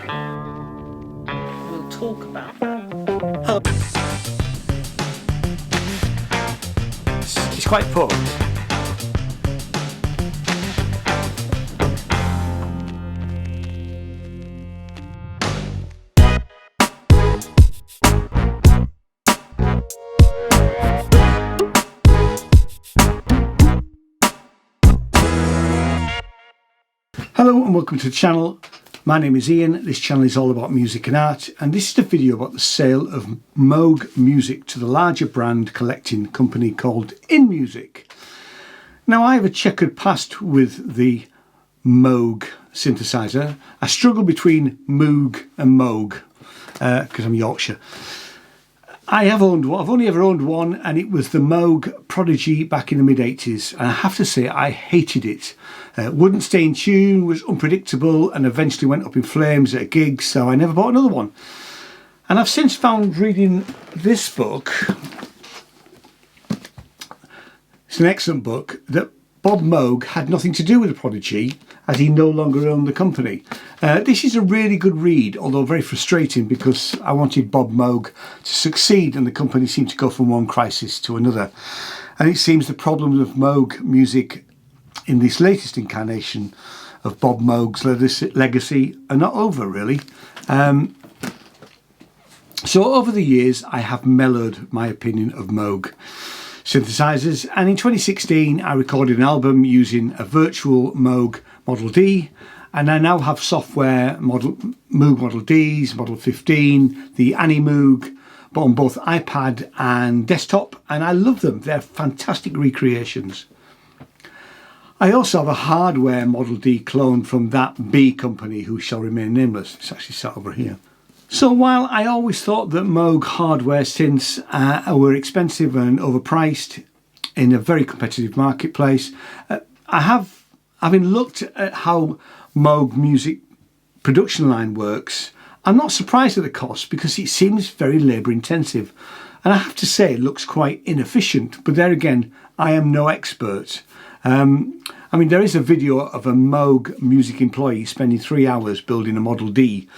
We'll talk about that. It's quite poor. Hello and welcome to the channel. My name is Ian. This channel is all about music and art, and this is a video about the sale of Moog music to the larger brand collecting company called inMusic. Now, I have a checkered past with the Moog synthesizer. I struggle between Moog and Moog because I'm Yorkshire. I've only ever owned one, and it was the Moog Prodigy back in the mid-80s, and I have to say I hated it. Wouldn't stay in tune, was unpredictable, and eventually went up in flames at a gig, so I never bought another one. And I've since found, reading this book, it's an excellent book, that Bob Moog had nothing to do with the Prodigy, as he no longer owned the company. This is a really good read, although very frustrating, because I wanted Bob Moog to succeed and the company seemed to go from one crisis to another. And it seems the problems of Moog music in this latest incarnation of Bob Moog's legacy are not over, really. So over the years I have mellowed my opinion of Moog synthesizers, and in 2016 I recorded an album using a virtual Moog Model D, and I now have software Moog Model Ds, Model 15, the inMusic, but on both iPad and desktop, and I love them. They're fantastic recreations. I also have a hardware Model D clone from that B company who shall remain nameless. It's actually sat over here. So while I always thought that Moog hardware synths were expensive and overpriced in a very competitive marketplace, having looked at how Moog music production line works, I'm not surprised at the cost because it seems very labour intensive. And I have to say it looks quite inefficient, but there again, I am no expert. I mean, there is a video of a Moog music employee spending 3 hours building a Model D,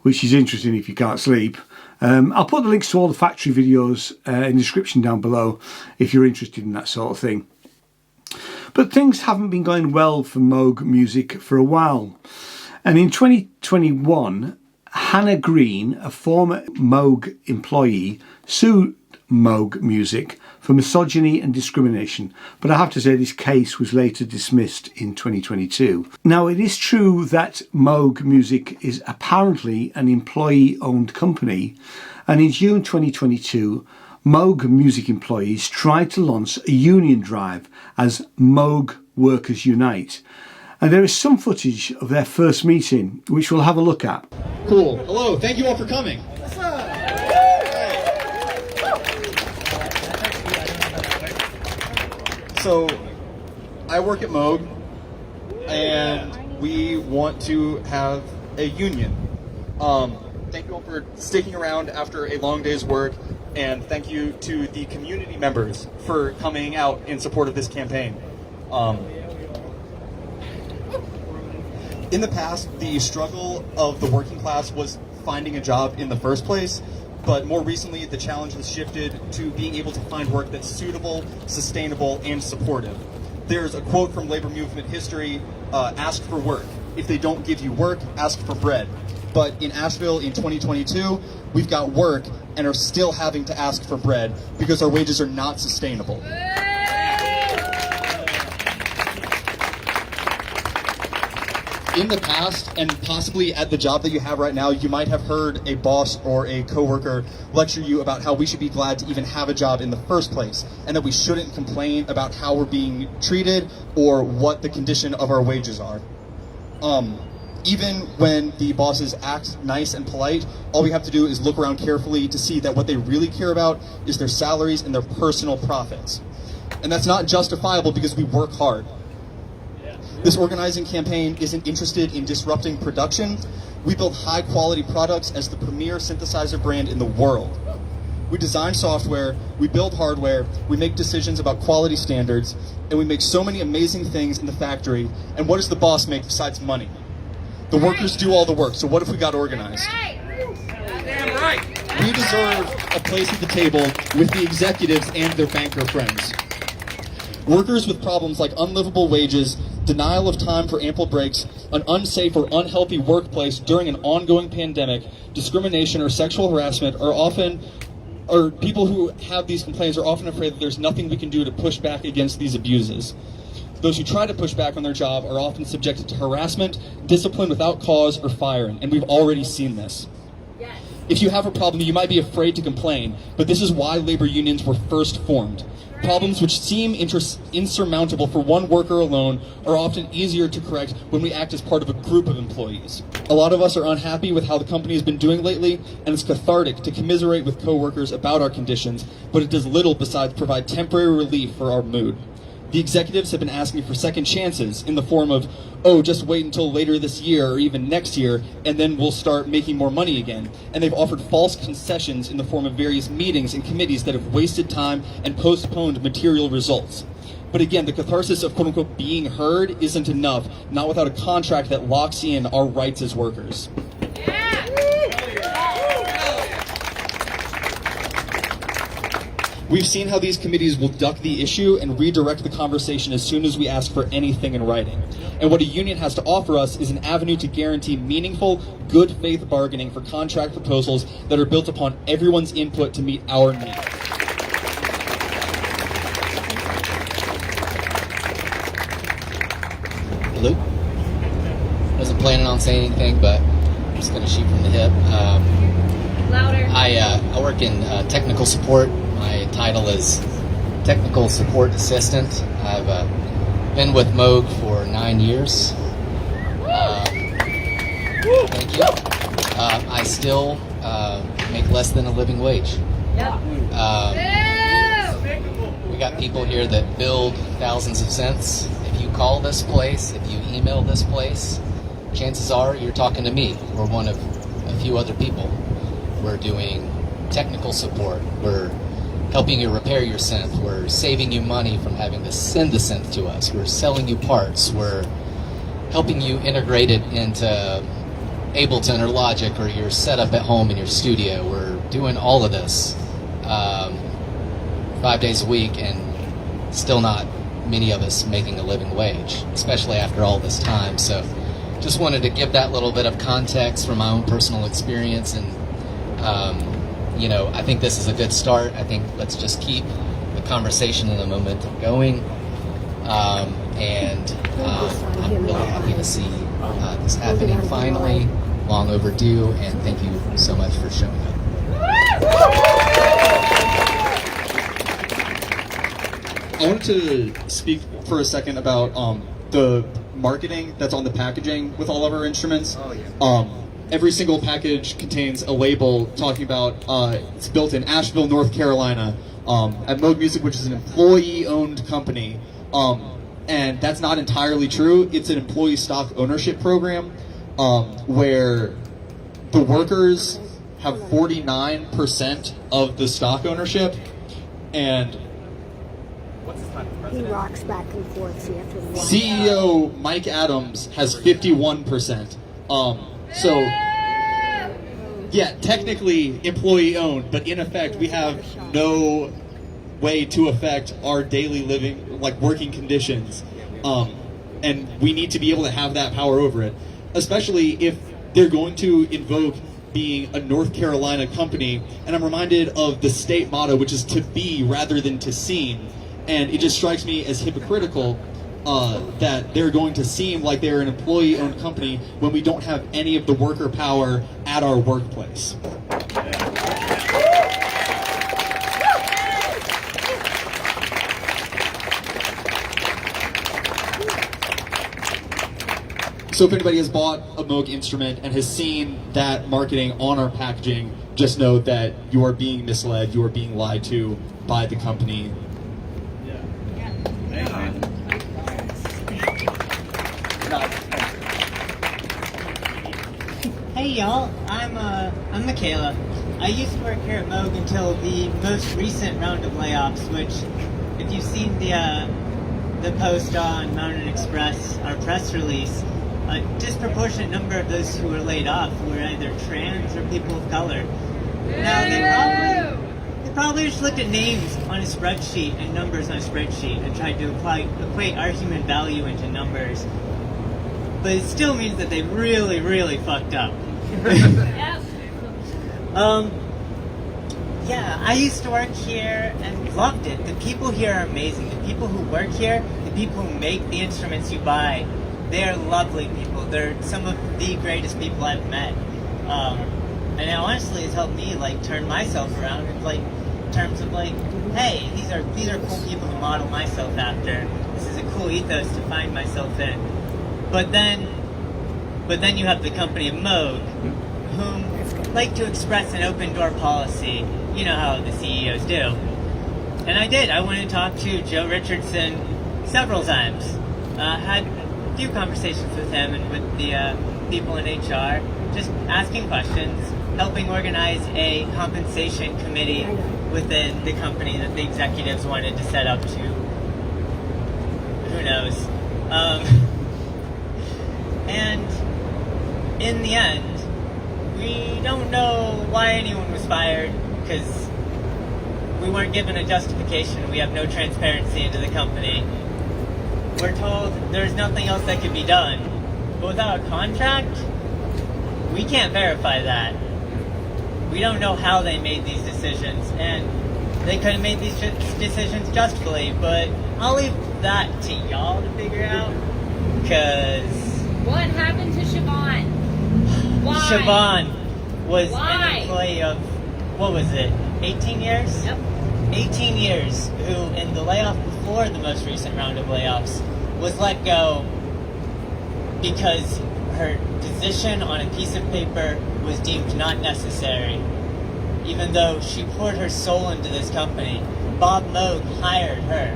which is interesting if you can't sleep. I'll put the links to all the factory videos in the description down below if you're interested in that sort of thing. But things haven't been going well for Moog music for a while. And in 2021, Hannah Green, a former Moog employee, sued Moog music for misogyny and discrimination, but I have to say this case was later dismissed in 2022. Now, it is true that Moog music is apparently an employee-owned company, and in June 2022 Moog music employees tried to launch a union drive as Moog Workers Unite, and there is some footage of their first meeting which we'll have a look at. Cool. Hello, thank you all for coming. So, I work at Moog, and we want to have a union. Thank you all for sticking around after a long day's work, and thank you to the community members for coming out in support of this campaign. In the past, the struggle of the working class was finding a job in the first place. But more recently, the challenge has shifted to being able to find work that's suitable, sustainable, and supportive. There's a quote from labor movement history, ask for work. If they don't give you work, ask for bread. But in Asheville in 2022, we've got work and are still having to ask for bread because our wages are not sustainable. In the past, and possibly at the job that you have right now, you might have heard a boss or a coworker lecture you about how we should be glad to even have a job in the first place, and that we shouldn't complain about how we're being treated or what the condition of our wages are. Even when the bosses act nice and polite, all we have to do is look around carefully to see that what they really care about is their salaries and their personal profits. And that's not justifiable because we work hard. This organizing campaign isn't interested in disrupting production. We build high-quality products as the premier synthesizer brand in the world. We design software, we build hardware, we make decisions about quality standards, and we make so many amazing things in the factory. And what does the boss make besides money? The workers do all the work, so what if we got organized? Damn right. We deserve a place at the table with the executives and their banker friends. Workers with problems like unlivable wages, denial of time for ample breaks, an unsafe or unhealthy workplace during an ongoing pandemic, discrimination or sexual harassment or people who have these complaints are often afraid that there's nothing we can do to push back against these abuses. Those who try to push back on their job are often subjected to harassment, discipline without cause, or firing, and we've already seen this. If you have a problem, you might be afraid to complain, but this is why labor unions were first formed. Problems which seem insurmountable for one worker alone are often easier to correct when we act as part of a group of employees. A lot of us are unhappy with how the company has been doing lately, and it's cathartic to commiserate with coworkers about our conditions, but it does little besides provide temporary relief for our mood. The executives have been asking for second chances in the form of, oh, just wait until later this year or even next year, and then we'll start making more money again. And they've offered false concessions in the form of various meetings and committees that have wasted time and postponed material results. But again, the catharsis of quote-unquote being heard isn't enough, not without a contract that locks in our rights as workers. We've seen how these committees will duck the issue and redirect the conversation as soon as we ask for anything in writing. And what a union has to offer us is an avenue to guarantee meaningful, good faith bargaining for contract proposals that are built upon everyone's input to meet our needs. Luke? Wasn't planning on saying anything, but I'm just going to shoot from the hip. Louder. I work in technical support. My title is Technical Support Assistant. I've been with Moog for 9 years. Thank you. I still make less than a living wage. Yep. We got people here that build thousands of cents. If you call this place, if you email this place, chances are you're talking to me or one of a few other people. We're doing technical support. We're helping you repair your synth. We're saving you money from having to send the synth to us. We're selling you parts. We're helping you integrate it into Ableton or Logic or your setup at home in your studio. We're doing all of this 5 days a week, and still not many of us making a living wage, especially after all this time. So just wanted to give that little bit of context from my own personal experience, and I think this is a good start. I think let's just keep the conversation and the momentum going. I'm really happy to see this happening finally. Long overdue, and thank you so much for showing up. I wanted to speak for a second about the marketing that's on the packaging with all of our instruments. Oh, yeah. Every single package contains a label talking about it's built in Asheville, North Carolina, at Moog Music, which is an employee-owned company. And that's not entirely true. It's an employee stock ownership program where the workers have 49% of the stock ownership, and he rocks back and forth. So you have to watch. CEO Mike Adams has 51%. So, yeah, technically employee owned, but in effect we have no way to affect our daily living, like working conditions. And we need to be able to have that power over it, especially if they're going to invoke being a North Carolina company. And I'm reminded of the state motto, which is to be rather than to seem. And it just strikes me as hypocritical that they're going to seem like they're an employee-owned company when we don't have any of the worker power at our workplace. So if anybody has bought a Moog instrument and has seen that marketing on our packaging, just know that you are being misled, you are being lied to by the company. Hey y'all, I'm Michaela. I used to work here at Moog until the most recent round of layoffs, which, if you've seen the post on Mountain Express, our press release, a disproportionate number of those who were laid off were either trans or people of color. Now, they probably just looked at names on a spreadsheet and numbers on a spreadsheet and tried to equate our human value into numbers. But it still means that they really, really fucked up. Yeah, I used to work here and loved it. The people here are amazing. The people who work here, the people who make the instruments you buy, they are lovely people. They're some of the greatest people I've met. And it honestly has helped me like turn myself around in like terms of like, hey, these are cool people to model myself after. This is a cool ethos to find myself in. But then you have the company of Moog, whom like to express an open door policy. You know how the CEOs do. And I did. I went and talked to Joe Richardson several times. Had a few conversations with him and with the people in HR, just asking questions, helping organize a compensation committee within the company that the executives wanted to set up to. Who knows? And in the end, we don't know why anyone was fired, because we weren't given a justification. We have no transparency into the company. We're told there's nothing else that could be done. But without a contract, we can't verify that. We don't know how they made these decisions, and they could have made these decisions justly, but I'll leave that to y'all to figure out, because... What happened to Siobhan? Why? Siobhan was Why? an employee of, what was it, 18 years? Yep. 18 years, who in the layoff before the most recent round of layoffs was let go because her position on a piece of paper was deemed not necessary. Even though she poured her soul into this company, Bob Moog hired her.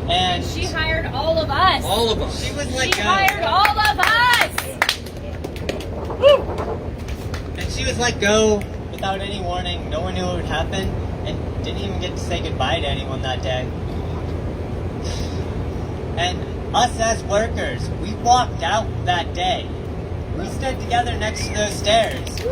And She hired all of us. All of us. she was let She go. hired all of us. And she was let go without any warning. No one knew what would happen, and didn't even get to say goodbye to anyone that day. And us as workers, we walked out that day. We stood together next to those stairs. The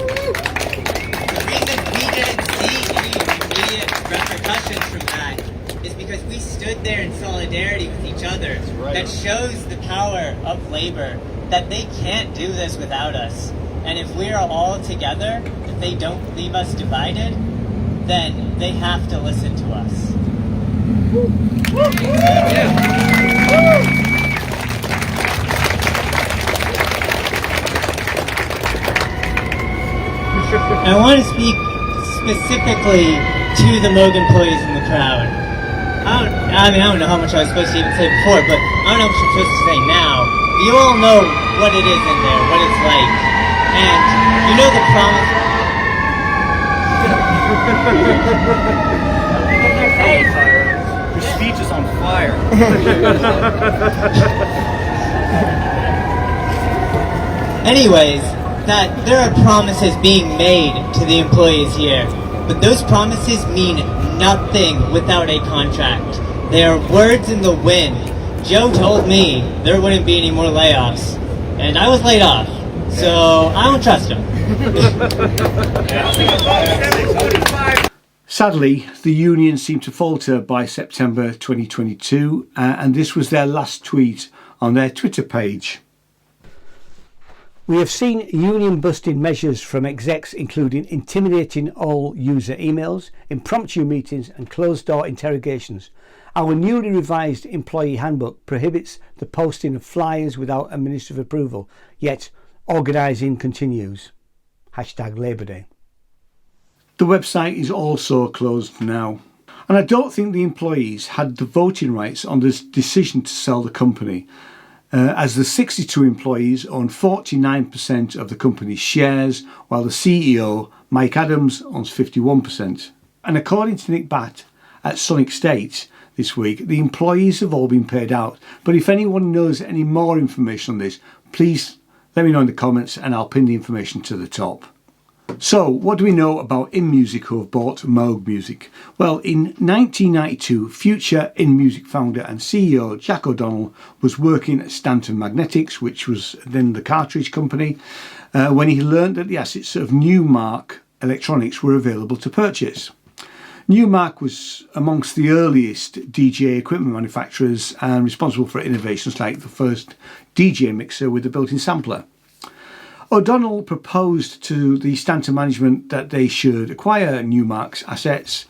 reason we didn't see any immediate repercussions from that is because we stood there in solidarity with each other. right. That shows the power of labor, that they can't do this without us. And if we are all together, if they don't leave us divided, then they have to listen to us. I want to speak specifically to the Moog employees in the crowd. I don't know how much I was supposed to even say before, but I don't know what I'm supposed to say now. You all know what it is in there, what it's like. And you know the promise... Your speech is on fire. Anyways, that there are promises being made to the employees here, but those promises mean nothing without a contract. They are words in the wind. Joe told me there wouldn't be any more layoffs, and I was laid off, so I don't trust him. Sadly, the union seemed to falter by September 2022, and this was their last tweet on their Twitter page. We have seen union-busting measures from execs, including intimidating all user emails, impromptu meetings and closed-door interrogations. Our newly revised employee handbook prohibits the posting of flyers without administrative approval, yet organising continues. #Labour Day. The website is also closed now, and I don't think the employees had the voting rights on this decision to sell the company, as the 62 employees own 49% of the company's shares, while the CEO, Mike Adams, owns 51%. And according to Nick Batt at Sonic State this week, the employees have all been paid out. But if anyone knows any more information on this, please let me know in the comments and I'll pin the information to the top. So, what do we know about inMusic who have bought Moog Music? Well, in 1992, future inMusic founder and CEO Jack O'Donnell was working at Stanton Magnetics, which was then the cartridge company, when he learned that the assets of Numark electronics were available to purchase. Numark was amongst the earliest DJ equipment manufacturers and responsible for innovations like the first DJ mixer with a built-in sampler. O'Donnell proposed to the Stanton management that they should acquire Numark's assets,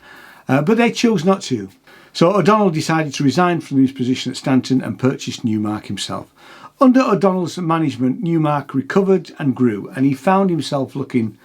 but they chose not to. So O'Donnell decided to resign from his position at Stanton and purchase Numark himself. Under O'Donnell's management, Numark recovered and grew, and he found himself looking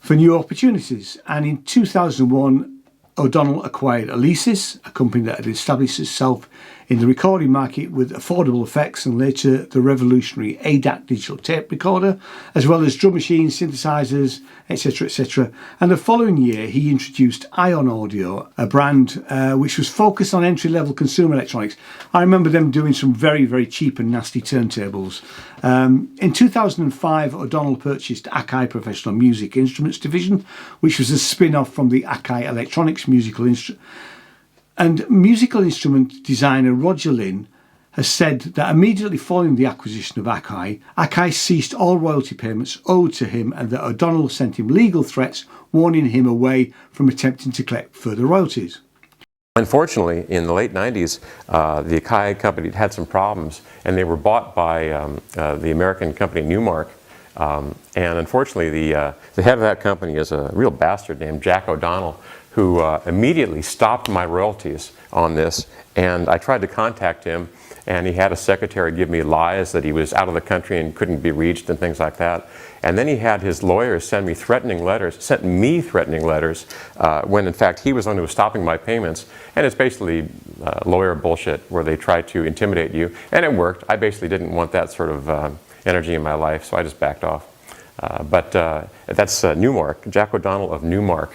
for new opportunities. And in 2001, O'Donnell acquired Alesis, a company that had established itself in the recording market with affordable effects and later the revolutionary ADAT digital tape recorder, as well as drum machines, synthesizers, etc, etc. And the following year he introduced Ion Audio, a brand which was focused on entry-level consumer electronics. I remember them doing some very, very cheap and nasty turntables. In 2005, O'Donnell purchased Akai Professional Music Instruments Division, which was a spin-off from the Akai Electronics musical instrument. And musical instrument designer Roger Lynn has said that immediately following the acquisition of Akai, Akai ceased all royalty payments owed to him and that O'Donnell sent him legal threats warning him away from attempting to collect further royalties. Unfortunately, in the late 90s, the Akai company had some problems and they were bought by the American company Numark. And unfortunately, the head of that company is a real bastard named Jack O'Donnell, who immediately stopped my royalties on this. And I tried to contact him, and he had a secretary give me lies that he was out of the country and couldn't be reached and things like that. And then he had his lawyers sent me threatening letters, when in fact he was the one who was stopping my payments. And it's basically lawyer bullshit where they try to intimidate you. And it worked. I basically didn't want that sort of energy in my life, so I just backed off. But that's Numark, Jack O'Donnell of Numark.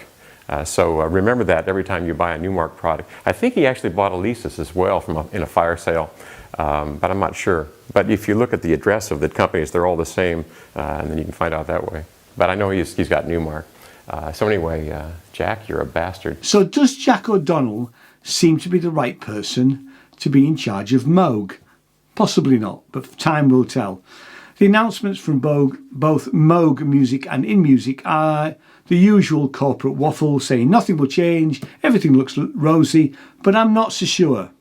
So remember that every time you buy a Numark product. I think he actually bought Alesis as well in a fire sale, but I'm not sure. But if you look at the address of the companies, they're all the same, and then you can find out that way. But I know he's got Numark. So anyway, Jack, you're a bastard. So does Jack O'Donnell seem to be the right person to be in charge of Moog? Possibly not, but time will tell. The announcements from both Moog Music and inMusic are the usual corporate waffle saying nothing will change, everything looks rosy, but I'm not so sure.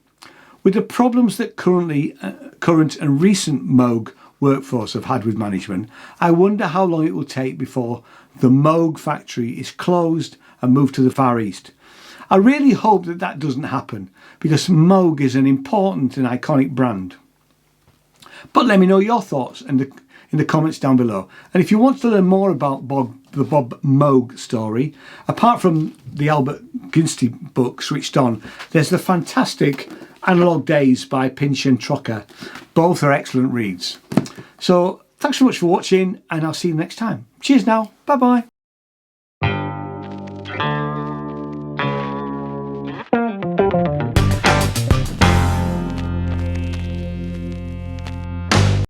With the problems that current and recent Moog workforce have had with management, I wonder how long it will take before the Moog factory is closed and moved to the Far East. I really hope that that doesn't happen because Moog is an important and iconic brand. But let me know your thoughts in the comments down below. And if you want to learn more about the Bob Moog story, apart from the Albert Ginsty book, Switched On, there's the fantastic Analog Days by Pinch and Trocker. Both are excellent reads. So thanks so much for watching, and I'll see you next time. Cheers now. Bye-bye.